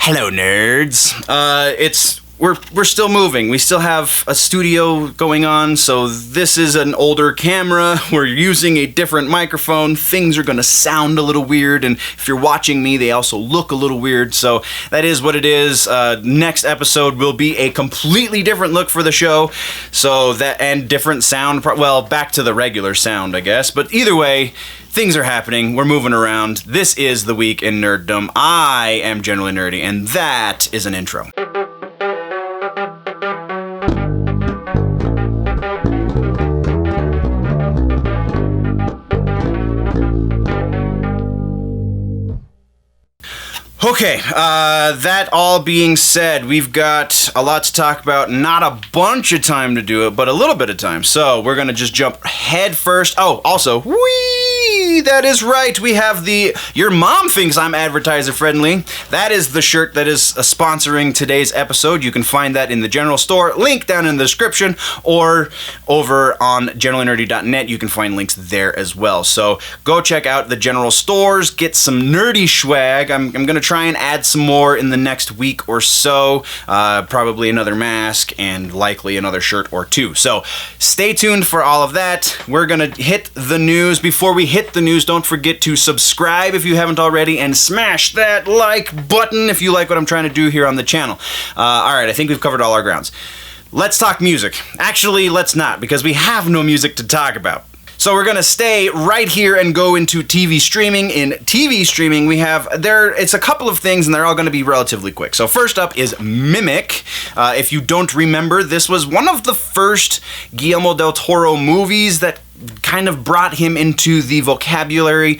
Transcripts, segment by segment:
Hello, nerds. We're still moving. We still have a studio going on, so this is an older camera. We're using a different microphone. Things are gonna sound a little weird, and if you're watching me, they also look a little weird, so that is what it is. Next episode will be a completely different look for the show, and different sound, well, back to the regular sound, I guess, but either way, things are happening. We're moving around. This is The Week in Nerddom. I am generally nerdy, and that is an intro. Okay, that all being said, we've got a lot to talk about. Not a bunch of time to do it, but a little bit of time. So we're going to just jump head first. Oh, also, that is right. We have the Your Mom Thinks I'm Advertiser Friendly. That is the shirt that is sponsoring today's episode. You can find that in the general store. Link down in the description, or over on generallynerdy.net. You can find links there as well. So go check out the general stores. Get some nerdy swag. I'm going to try and add some more in the next week or so. Probably another mask and likely another shirt or two. So stay tuned for all of that. We're going to hit the news. Before we hit the news, don't forget to subscribe if you haven't already and smash that like button if you like what I'm trying to do here on the channel. Alright, I think we've covered all our grounds. Let's talk music. Actually, let's not, because we have no music to talk about. So we're going to stay right here and go into TV streaming. In TV streaming, it's a couple of things, and they're all going to be relatively quick. So first up is Mimic. If you don't remember, this was one of the first Guillermo Del Toro movies that kind of brought him into the vocabulary.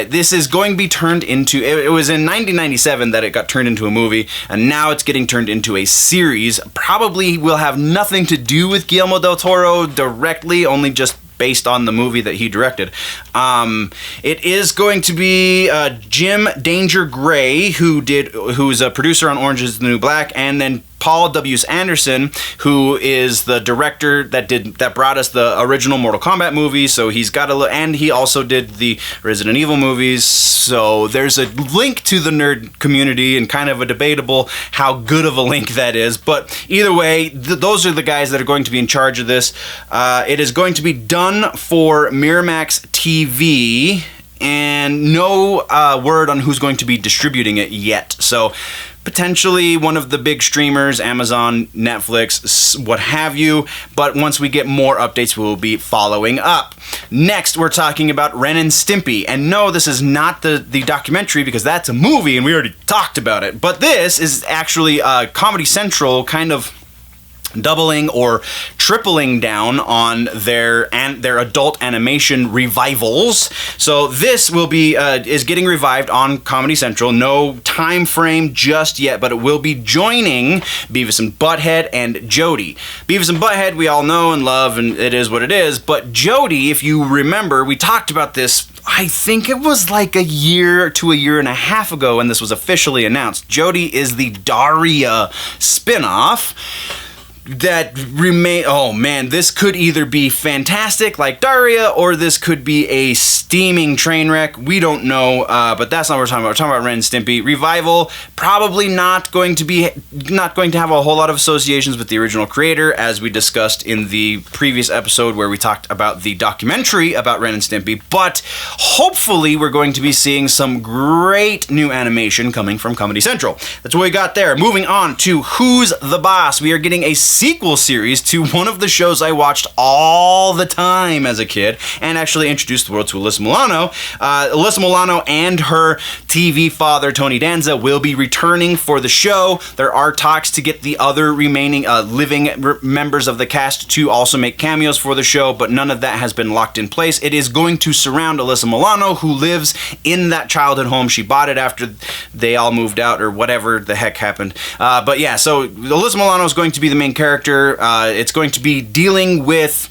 This is going to be turned into, it was in 1997 that it got turned into a movie, and now it's getting turned into a series. Probably will have nothing to do with Guillermo Del Toro directly, only just based on the movie that he directed. It is going to be Jim Danger Gray, who's a producer on Orange is the New Black, and then Paul W.S. Anderson, who is the director that brought us the original Mortal Kombat movie. So he's got and he also did the Resident Evil movies. So there's a link to the nerd community, and kind of a debatable how good of a link that is. But either way, those are the guys that are going to be in charge of this. It is going to be done for Miramax TV, and no word on who's going to be distributing it yet. So potentially one of the big streamers, Amazon, Netflix, what have you, but once we get more updates, we'll be following up. Next, we're talking about Ren and Stimpy, and no, this is not the documentary, because that's a movie, and we already talked about it, but this is actually Comedy Central kind of doubling or tripling down on their adult animation revivals. So this will be is getting revived on Comedy Central. No time frame just yet, but it will be joining Beavis and Butt-head and Jodie. Beavis and Butt-head we all know and love, and it is what it is. But Jodie, if you remember, we talked about this, I think it was like a year to a year and a half ago when this was officially announced. Jodie is the Daria spinoff that oh man, this could either be fantastic like Daria, or this could be a steaming train wreck. We don't know, but that's not what we're talking about. We're talking about Ren and Stimpy revival. Probably not going to have a whole lot of associations with the original creator, as we discussed in the previous episode where we talked about the documentary about Ren and Stimpy, but hopefully we're going to be seeing some great new animation coming from Comedy Central. That's what we got there. Moving on to Who's the Boss? We are getting a sequel series to one of the shows I watched all the time as a kid, and actually introduced the world to Alyssa Milano. Alyssa Milano and her TV father, Tony Danza, will be returning for the show. There are talks to get the other remaining living members of the cast to also make cameos for the show, but none of that has been locked in place. It is going to surround Alyssa Milano, who lives in that childhood home. She bought it after they all moved out, or whatever the heck happened. But yeah, so Alyssa Milano is going to be the main character. It's going to be dealing with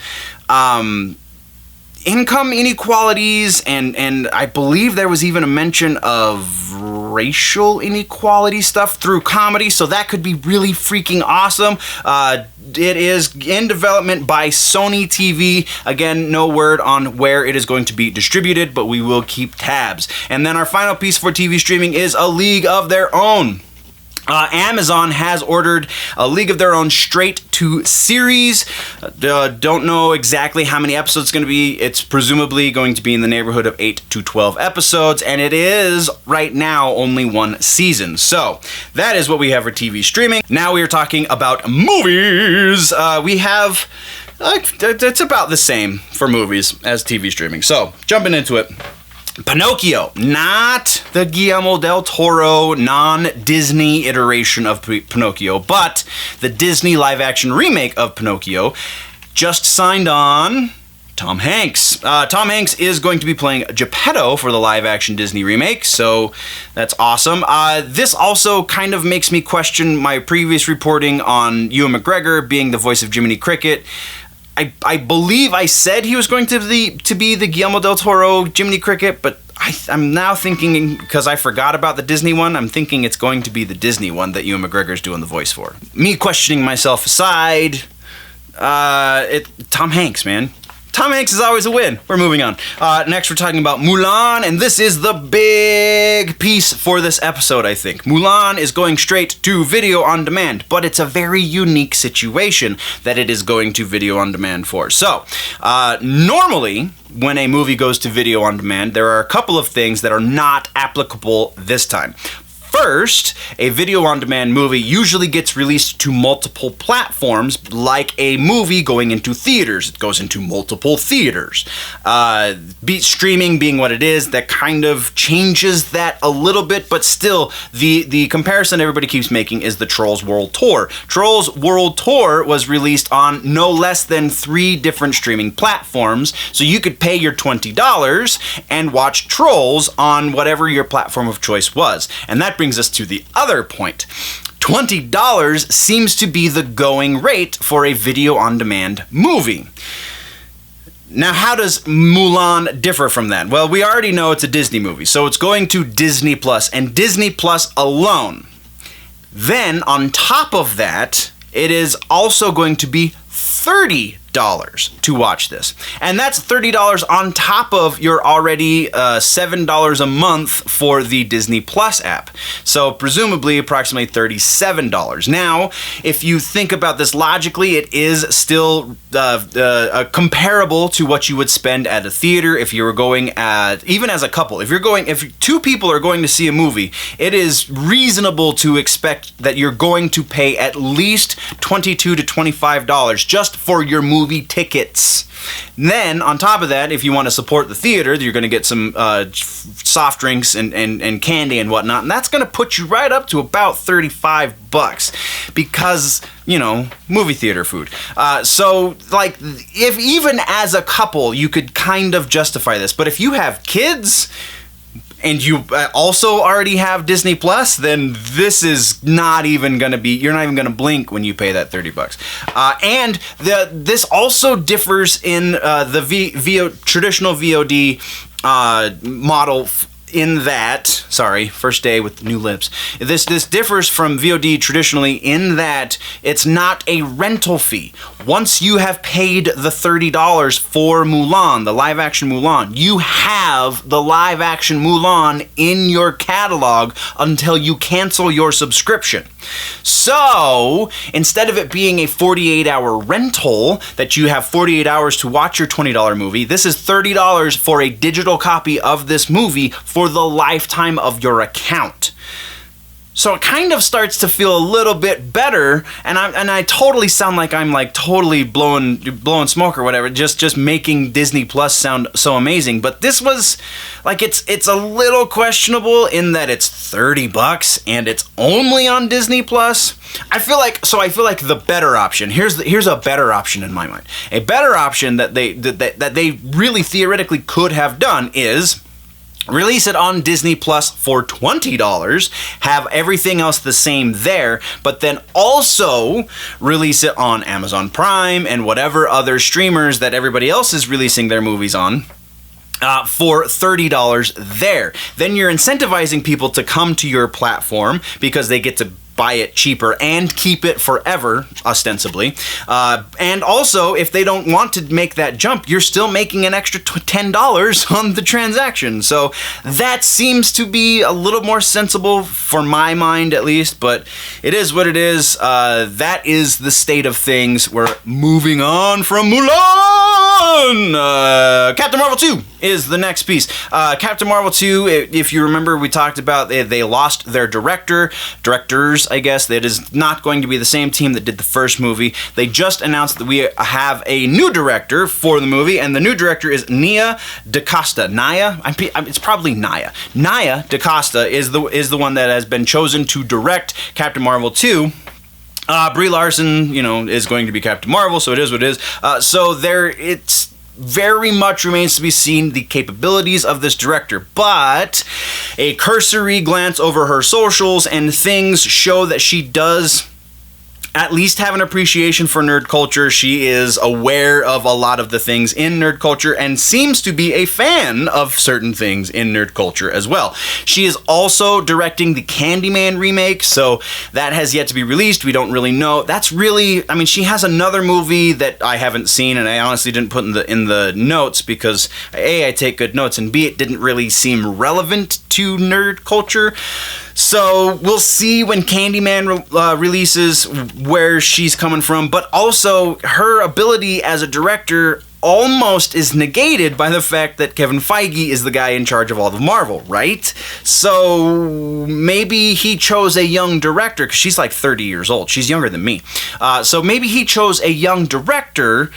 income inequalities, and I believe there was even a mention of racial inequality stuff through comedy, so that could be really freaking awesome. It is in development by Sony TV. Again, no word on where it is going to be distributed, but we will keep tabs. And then our final piece for TV streaming is A League of Their Own. Amazon has ordered A League of Their Own straight to series. Don't know exactly how many episodes it's going to be. It's presumably going to be in the neighborhood of 8 to 12 episodes, and it is, right now, only one season. So, that is what we have for TV streaming. Now we are talking about movies. We have... it's about the same for movies as TV streaming. So, jumping into it. Pinocchio, not the Guillermo Del Toro non-Disney iteration of Pinocchio, but the Disney live-action remake of Pinocchio, just signed on Tom Hanks. Tom Hanks is going to be playing Gepetto for the live-action Disney remake, so that's awesome. This also kind of makes me question my previous reporting on Ewan McGregor being the voice of Jiminy Cricket. I believe I said he was going to be the Guillermo Del Toro Jiminy Cricket, but I'm now thinking, because I forgot about the Disney one, I'm thinking it's going to be the Disney one that Ewan McGregor's doing the voice for. Me questioning myself aside, Tom Hanks, man. Tom Hanks is always a win. We're moving on. Next, we're talking about Mulan, and this is the big piece for this episode, I think. Mulan is going straight to video on demand, but it's a very unique situation that it is going to video on demand for. So, normally, when a movie goes to video on demand, there are a couple of things that are not applicable this time. First, a video-on-demand movie usually gets released to multiple platforms, like a movie going into theaters. It goes into multiple theaters. Streaming being what it is, that kind of changes that a little bit, but still, the comparison everybody keeps making is the Trolls World Tour. Trolls World Tour was released on no less than 3 different streaming platforms, so you could pay your $20 and watch Trolls on whatever your platform of choice was. And that brings us to the other point. $20 seems to be the going rate for a video-on-demand movie. Now, how does Mulan differ from that? Well, we already know it's a Disney movie, so it's going to Disney Plus, and Disney Plus alone. Then, on top of that, it is also going to be $30 to watch this. And that's $30 on top of your already $7 a month for the Disney Plus app. So presumably approximately $37. Now, if you think about this logically, it is still comparable to what you would spend at a theater if you were going at, even as a couple. If 2 people are going to see a movie, it is reasonable to expect that you're going to pay at least $22 to $25 just for your movie tickets. Then, on top of that, if you want to support the theater, you're going to get some soft drinks and candy and whatnot, and that's going to put you right up to about $35 because, you know, movie theater food. So, like, if even as a couple, you could kind of justify this, but if you have kids and you also already have Disney Plus, then this is not even gonna be, you're not even gonna blink when you pay that $30. And this also differs in the traditional VOD model in that, sorry, first day with new lips. This differs from VOD traditionally in that it's not a rental fee. Once you have paid the $30 for Mulan, the live-action Mulan, you have the live-action Mulan in your catalog until you cancel your subscription. So, instead of it being a 48-hour rental that you have 48 hours to watch your $20 movie, this is $30 for a digital copy of this movie for the lifetime of your account. So it kind of starts to feel a little bit better, and I totally sound like I'm like totally blowing smoke or whatever, just making Disney Plus sound so amazing. But this was like it's a little questionable in that it's $30 and it's only on Disney Plus. I feel like the better option. Here's a better option in my mind. A better option that they really theoretically could have done is release it on Disney Plus for $20, have everything else the same there, but then also release it on Amazon Prime and whatever other streamers that everybody else is releasing their movies on. For $30 there. Then you're incentivizing people to come to your platform because they get to buy it cheaper and keep it forever, ostensibly. And also, if they don't want to make that jump, you're still making an extra $10 on the transaction. So that seems to be a little more sensible for my mind, at least, but it is what it is. That is the state of things. We're moving on from Mulan! Captain Marvel 2 is the next piece. Captain Marvel 2, if you remember, we talked about they lost their directors, I guess. That is not going to be the same team that did the first movie. They just announced that we have a new director for the movie, and the new director is Nia DaCosta. It's probably Nia. Nia DaCosta is the one that has been chosen to direct Captain Marvel 2. Brie Larson, is going to be Captain Marvel, so it is what it is. It's very much remains to be seen the capabilities of this director, but a cursory glance over her socials and things show that she does at least have an appreciation for nerd culture. She is aware of a lot of the things in nerd culture and seems to be a fan of certain things in nerd culture as well. She is also directing the Candyman remake, so that has yet to be released. We don't really know. She has another movie that I haven't seen, and I honestly didn't put in the notes because A, I take good notes, and B, it didn't really seem relevant to nerd culture. So we'll see when Candyman releases where she's coming from, but also her ability as a director almost is negated by the fact that Kevin Feige is the guy in charge of all of Marvel, right? So maybe he chose a young director, because she's like 30 years old. She's younger than me. So maybe he chose a young director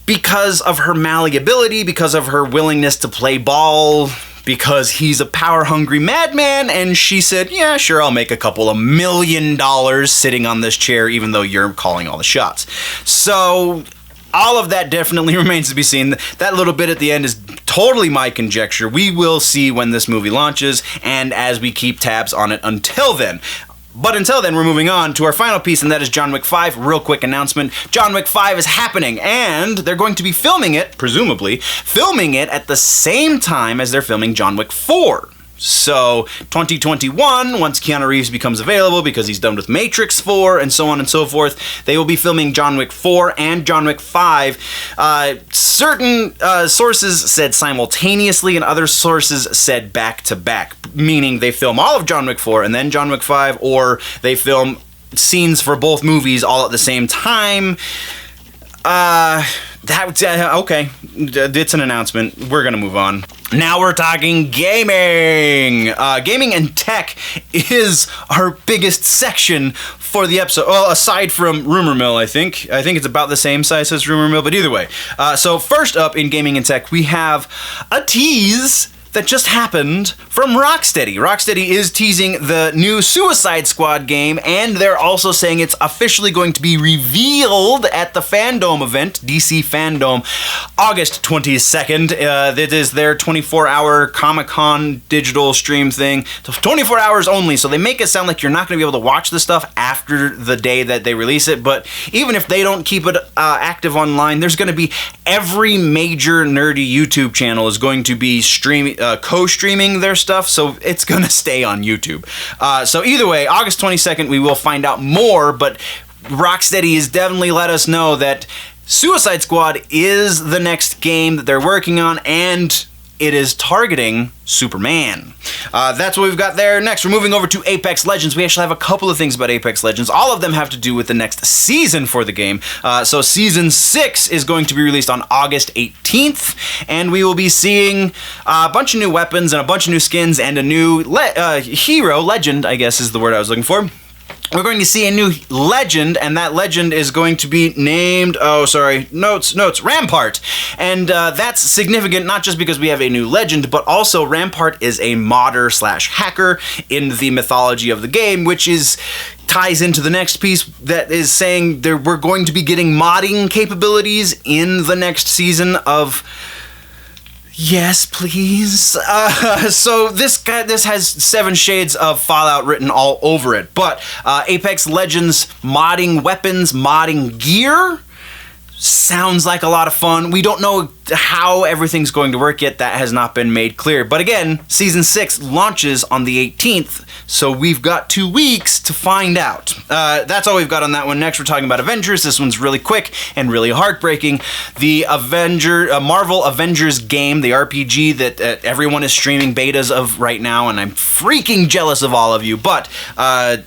because of her malleability, because of her willingness to play ball, because he's a power-hungry madman, and she said, yeah, sure, I'll make a couple of $1 million sitting on this chair, even though you're calling all the shots. So all of that definitely remains to be seen. That little bit at the end is totally my conjecture. We will see when this movie launches, and as we keep tabs on it until then. But until then, we're moving on to our final piece, and that is John Wick 5. Real quick announcement. John Wick 5 is happening, and they're going to be filming it, presumably, at the same time as they're filming John Wick 4. So, 2021, once Keanu Reeves becomes available because he's done with Matrix 4 and so on and so forth, they will be filming John Wick 4 and John Wick 5. Certain sources said simultaneously and other sources said back to back, meaning they film all of John Wick 4 and then John Wick 5, or they film scenes for both movies all at the same time. Okay, it's an announcement. We're gonna move on. Now we're talking gaming. Gaming and tech is our biggest section for the episode. Well, aside from Rumor Mill, I think it's about the same size as Rumor Mill, but either way. So first up in gaming and tech, we have a tease that just happened from Rocksteady. Rocksteady is teasing the new Suicide Squad game, and they're also saying it's officially going to be revealed at the Fandom event, DC Fandom, August 22nd. That is their 24-hour Comic-Con digital stream thing. 24 hours only, so they make it sound like you're not going to be able to watch the stuff after the day that they release it, but even if they don't keep it active online, there's going to be every major nerdy YouTube channel is going to be co-streaming their stuff, so it's gonna stay on YouTube. So either way, August 22nd, we will find out more, but Rocksteady has definitely let us know that Suicide Squad is the next game that they're working on, and it is targeting Superman. That's what we've got there. Next, we're moving over to Apex Legends. We actually have a couple of things about Apex Legends. All of them have to do with the next season for the game. So Season 6 is going to be released on August 18th, and we will be seeing a bunch of new weapons and a bunch of new skins and a new legend, I guess is the word I was looking for. We're going to see a new legend, and that legend is going to be named, Rampart. And that's significant, not just because we have a new legend, but also Rampart is a modder/hacker in the mythology of the game, which ties into the next piece that is saying we're going to be getting modding capabilities in the next season of... Yes, please. So this has 7 shades of Fallout written all over it, but Apex Legends modding weapons, modding gear, Sounds like a lot of fun. We don't know how everything's going to work yet. That has not been made clear. But again, Season 6 launches on the 18th, so we've got 2 weeks to find out. That's all we've got on that one. Next, we're talking about Avengers. This one's really quick and really heartbreaking. The Marvel Avengers game, the RPG that everyone is streaming betas of right now, and I'm freaking jealous of all of you, but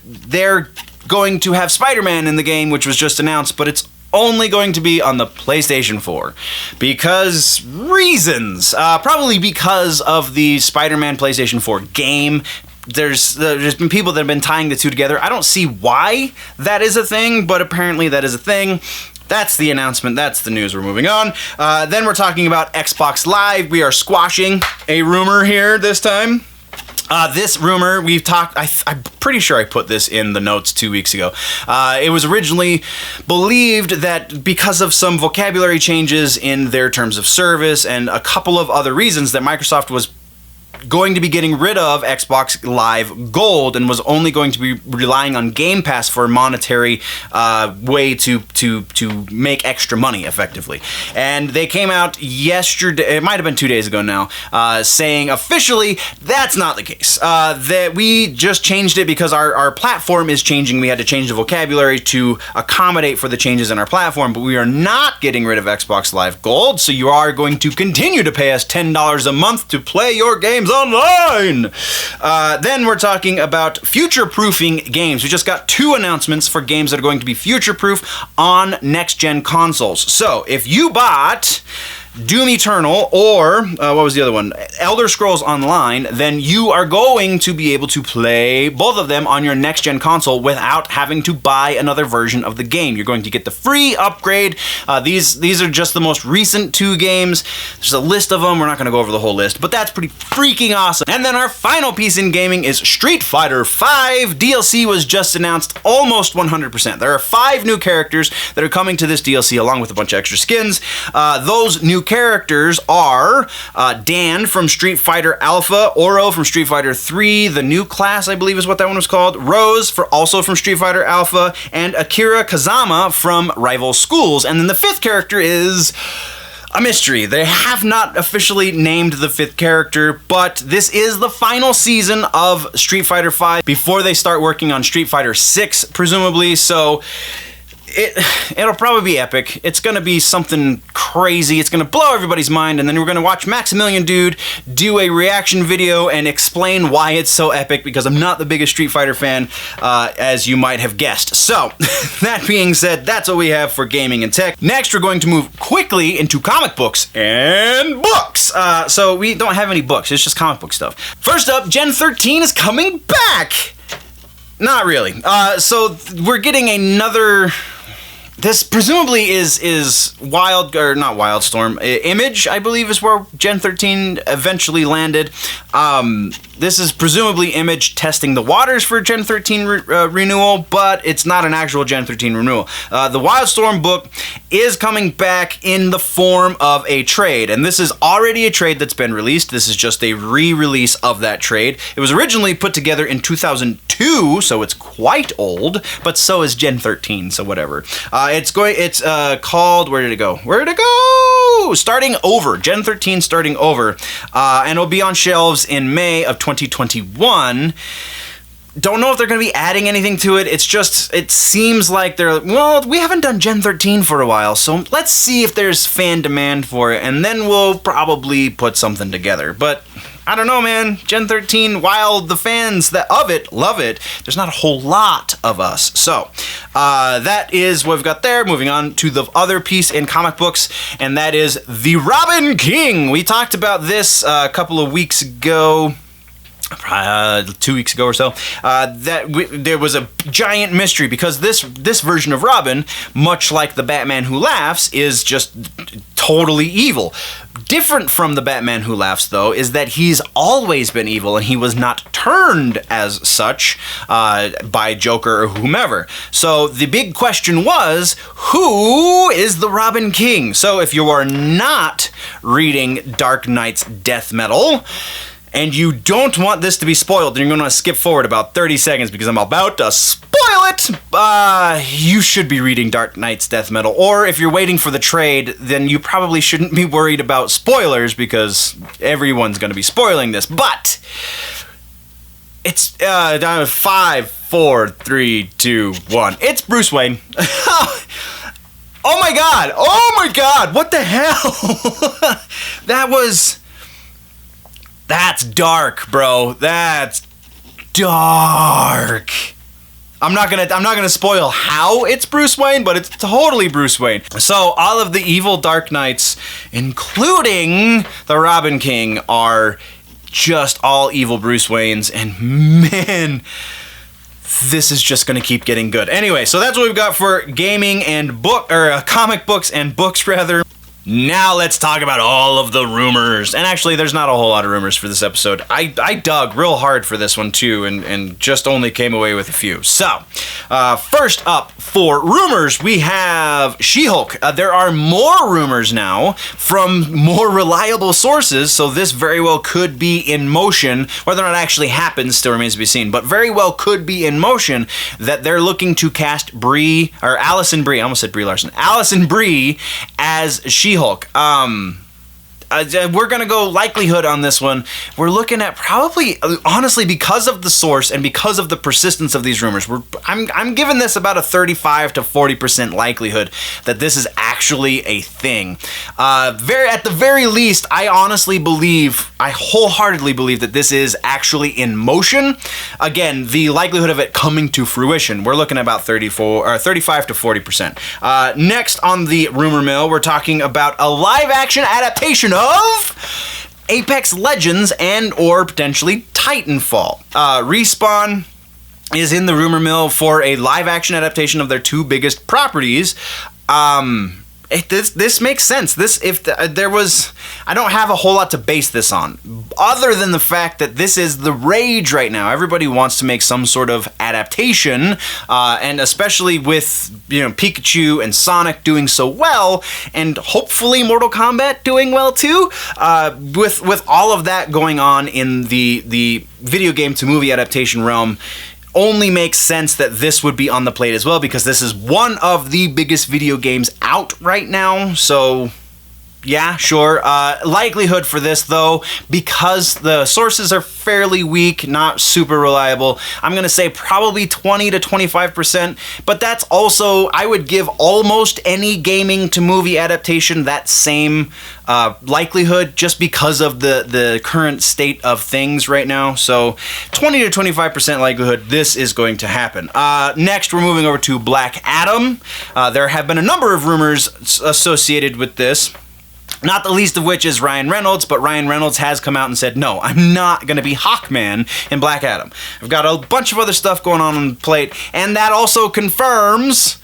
they're going to have Spider-Man in the game, which was just announced, but it's only going to be on the PlayStation 4 because reasons. Probably because of the Spider-Man PlayStation 4 game. There's been people that have been tying the two together. I don't see why that is a thing, but apparently that is a thing. That's the announcement. That's the news. We're moving on. Then we're talking about Xbox Live. We are squashing a rumor here this time. This rumor, we've talked, I'm pretty sure I put this in the notes 2 weeks ago. It was originally believed that because of some vocabulary changes in their terms of service and a couple of other reasons that Microsoft was going to be getting rid of Xbox Live Gold and was only going to be relying on Game Pass for a monetary way to make extra money, effectively. And they came out yesterday, it might have been 2 days ago now, saying officially that's not the case. That we just changed it because our platform is changing. We had to change the vocabulary to accommodate for the changes in our platform, but we are not getting rid of Xbox Live Gold, so you are going to continue to pay us $10 a month to play your games online. Then we're talking about future-proofing games. We just got 2 announcements for games that are going to be future-proof on next-gen consoles. So if you bought Doom Eternal or, what was the other one? Elder Scrolls Online, then you are going to be able to play both of them on your next-gen console without having to buy another version of the game. You're going to get the free upgrade. These are just the most recent 2 games. There's a list of them. We're not going to go over the whole list, but that's pretty freaking awesome. And then our final piece in gaming is Street Fighter V. DLC was just announced almost 100%. There are 5 new characters that are coming to this DLC along with a bunch of extra skins. Those new characters are Dan from Street Fighter Alpha, Oro from Street Fighter 3, the new class I believe is what that one was called, Rose also from Street Fighter Alpha, and Akira Kazama from Rival Schools. And then the 5th character is a mystery. They have not officially named the 5th character, but this is the final season of Street Fighter V before they start working on Street Fighter 6, presumably, so it'll probably be epic. It's gonna be something crazy. It's gonna blow everybody's mind, and then we're gonna watch Maximilian Dude do a reaction video and explain why it's so epic, because I'm not the biggest Street Fighter fan, as you might have guessed. So, that being said, that's what we have for gaming and tech. Next, we're going to move quickly into comic books and books. So we don't have any books, it's just comic book stuff. First up, Gen 13 is coming back! Not really. So we're getting another... This presumably is not Wildstorm. Image, I believe, is where Gen 13 eventually landed. This is presumably Image testing the waters for Gen 13 renewal, but it's not an actual Gen 13 renewal. The Wildstorm book is coming back in the form of a trade, and this is already a trade that's been released. This is just a re-release of that trade. It was originally put together in 2002, so it's quite old, but so is Gen 13, so whatever. It's called, where did it go? Starting Over, Gen 13 Starting Over, and it'll be on shelves in May of 2021. Don't know if they're going to be adding anything to it. It seems like we haven't done Gen 13 for a while, so let's see if there's fan demand for it, and then we'll probably put something together. But I don't know, man. Gen 13, while the fans of it love it, there's not a whole lot of us. So, that is what we've got there. Moving on to the other piece in comic books, and that is The Robin King. We talked about this a couple of weeks ago. 2 weeks ago or so, there was a giant mystery because this version of Robin, much like the Batman Who Laughs, is just totally evil. Different from the Batman Who Laughs, though, is that he's always been evil and he was not turned as such by Joker or whomever. So the big question was, who is the Robin King? So if you are not reading Dark Knight's death metal, and you don't want this to be spoiled, then you're going to skip forward about 30 seconds because I'm about to spoil it, you should be reading Dark Knight's Death Metal. Or if you're waiting for the trade, then you probably shouldn't be worried about spoilers because everyone's going to be spoiling this. But it's 5, 4, 3, 2, 1. It's Bruce Wayne. Oh my god! Oh my god! What the hell? That's dark, bro. That's dark. I'm not gonna spoil how it's Bruce Wayne, but it's totally Bruce Wayne. So all of the evil Dark Knights, including the Robin King, are just all evil Bruce Waynes, and man, this is just gonna keep getting good. Anyway, so that's what we've got for gaming and comic books and books rather. Now let's talk about all of the rumors. And actually, there's not a whole lot of rumors for this episode. I dug real hard for this one too, and just only came away with a few. So, first up for rumors, we have She-Hulk. There are more rumors now from more reliable sources, so this very well could be in motion. Whether or not it actually happens still remains to be seen, but very well could be in motion that they're looking to cast Alison Brie, I almost said Brie Larson, Alison Brie as She-Hulk. We're gonna go likelihood on this one. We're looking at probably, honestly, because of the source and because of the persistence of these rumors, I'm giving this about a 35 to 40% likelihood that this is actually a thing. At the very least, I wholeheartedly believe that this is actually in motion. Again, the likelihood of it coming to fruition, we're looking at about 35 to 40%. Next on the rumor mill, we're talking about a live-action adaptation of Apex Legends and or potentially Titanfall. Respawn is in the rumor mill for a live-action adaptation of their two biggest properties. This makes sense. I don't have a whole lot to base this on, other than the fact that this is the rage right now. Everybody wants to make some sort of adaptation, and especially with Pikachu and Sonic doing so well, and hopefully Mortal Kombat doing well too. With all of that going on in the video game to movie adaptation realm, only makes sense that this would be on the plate as well, because this is one of the biggest video games out right now. So yeah, sure. Likelihood for this, though, because the sources are fairly weak, not super reliable, I'm going to say probably 20 to 25%, but that's also, I would give almost any gaming to movie adaptation that same likelihood, just because of the current state of things right now. So 20 to 25% likelihood this is going to happen. Next, we're moving over to Black Adam. There have been a number of rumors associated with this. Not the least of which is Ryan Reynolds, but Ryan Reynolds has come out and said, no, I'm not going to be Hawkman in Black Adam. I've got a bunch of other stuff going on the plate, and that also confirms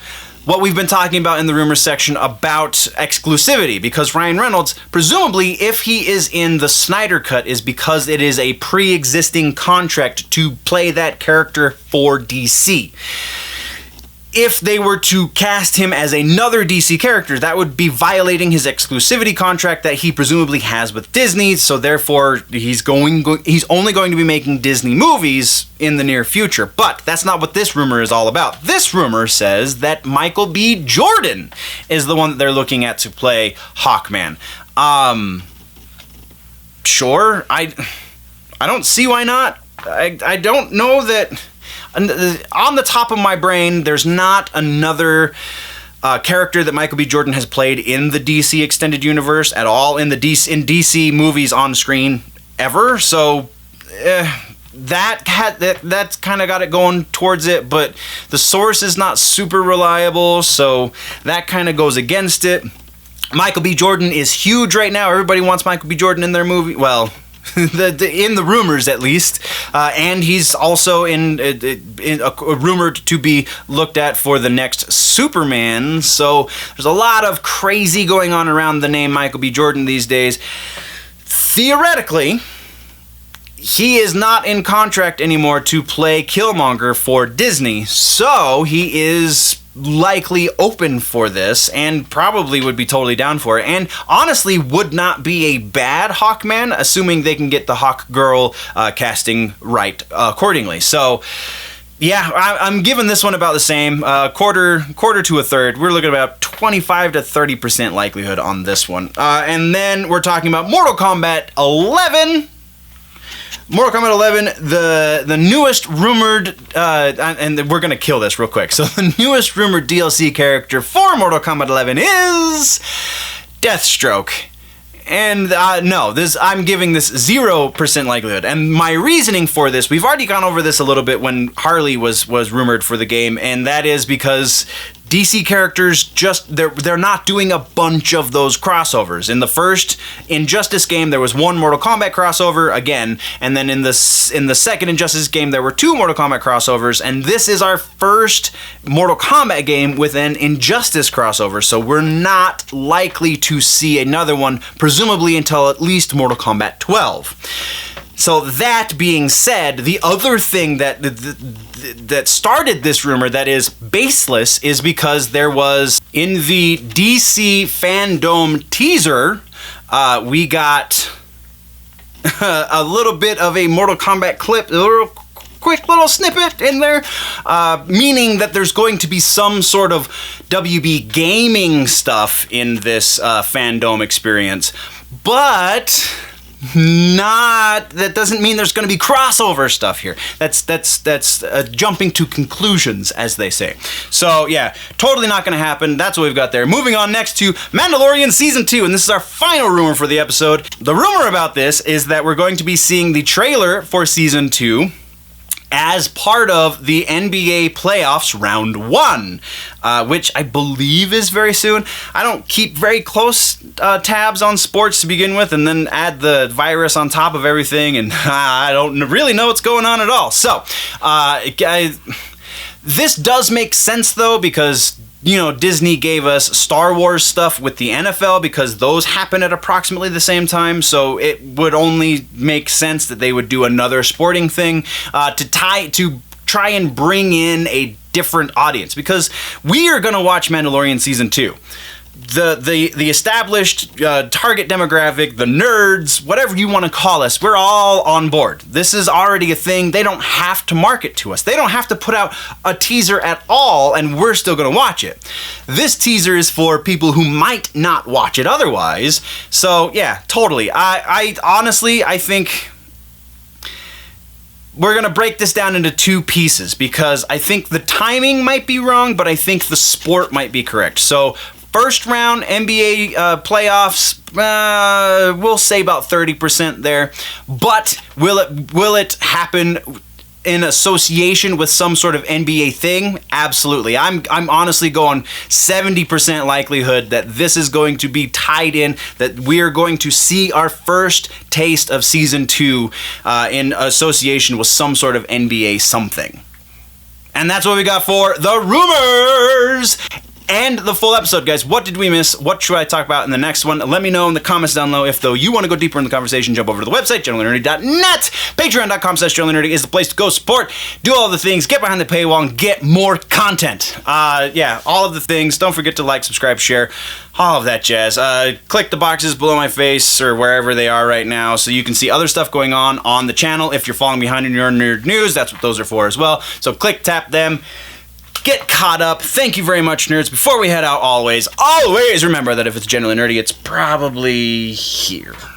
what we've been talking about in the rumors section about exclusivity, because Ryan Reynolds, presumably, if he is in the Snyder Cut, is because it is a pre-existing contract to play that character for DC. If they were to cast him as another DC character, that would be violating his exclusivity contract that he presumably has with Disney, so therefore he's only going to be making Disney movies in the near future. But that's not what this rumor is all about. This rumor says that Michael B. Jordan is the one that they're looking at to play Hawkman. Sure, I don't see why not. I don't know that... On the top of my brain, there's not another character that Michael B. Jordan has played in the DC Extended Universe at all, in DC movies on screen ever. So that's kind of got it going towards it, but the source is not super reliable, so that kind of goes against it. Michael B. Jordan is huge right now. Everybody wants Michael B. Jordan in their movie. Well, in the rumors at least, and he's also rumored to be looked at for the next Superman, so there's a lot of crazy going on around the name Michael B. Jordan these days. Theoretically, he is not in contract anymore to play Killmonger for Disney, so he is likely open for this and probably would be totally down for it, and honestly would not be a bad Hawkman, assuming they can get the Hawk Girl casting right accordingly. So yeah, I'm giving this one about the same, quarter to a third. We're looking at about 25 to 30% likelihood on this one. And then we're talking about Mortal Kombat 11. Mortal Kombat 11, the newest rumored, and we're gonna kill this real quick. So the newest rumored DLC character for Mortal Kombat 11 is Deathstroke. And no, I'm giving this 0% likelihood. And my reasoning for this, we've already gone over this a little bit when Harley was rumored for the game, and that is because DC characters they're not doing a bunch of those crossovers. In the first Injustice game, there was one Mortal Kombat crossover again, and then in the second Injustice game, there were 2 Mortal Kombat crossovers, and this is our first Mortal Kombat game with an Injustice crossover, so we're not likely to see another one, presumably until at least Mortal Kombat 12. So that being said, the other thing that started this rumor that is baseless is because there was, in the DC Fandom teaser, we got a little bit of a Mortal Kombat clip, a little quick little snippet in there, meaning that there's going to be some sort of WB gaming stuff in this Fandom experience, but that doesn't mean there's going to be crossover stuff here. That's jumping to conclusions, as they say. So yeah, totally not going to happen. That's what we've got there. Moving on next to Mandalorian Season 2, and this is our final rumor for the episode. The rumor about this is that we're going to be seeing the trailer for Season 2 as part of the NBA playoffs round 1, which I believe is very soon. I don't keep very close tabs on sports to begin with, and then add the virus on top of everything, and I don't really know what's going on at all. So, this does make sense though, because Disney gave us Star Wars stuff with the NFL because those happen at approximately the same time, so it would only make sense that they would do another sporting thing to try and bring in a different audience, because we are going to watch Mandalorian Season 2. The established target demographic, the nerds, whatever you want to call us, we're all on board. This is already a thing. They don't have to market to us. They don't have to put out a teaser at all, and we're still going to watch it. This teaser is for people who might not watch it otherwise. So yeah, totally. I honestly, I think we're going to break this down into 2 pieces, because I think the timing might be wrong, but I think the sport might be correct. So first round NBA playoffs, we'll say about 30% there. But will it happen in association with some sort of NBA thing? Absolutely. I'm honestly going 70% likelihood that this is going to be tied in, that we're going to see our first taste of Season 2 in association with some sort of NBA something. And that's what we got for the rumors and the full episode, guys. What did we miss? What should I talk about in the next one? Let me know in the comments down below. If, though, you want to go deeper in the conversation, jump over to the website, generallynerdy.net. Patreon.com/generallynerdy is the place to go support, do all the things, get behind the paywall, and get more content. Yeah, all of the things. Don't forget to like, subscribe, share, all of that jazz. Click the boxes below my face or wherever they are right now so you can see other stuff going on the channel. If you're falling behind in your nerd news, that's what those are for as well. So click, tap them. Get caught up. Thank you very much, nerds. Before we head out, always remember that if it's generally nerdy, it's probably here.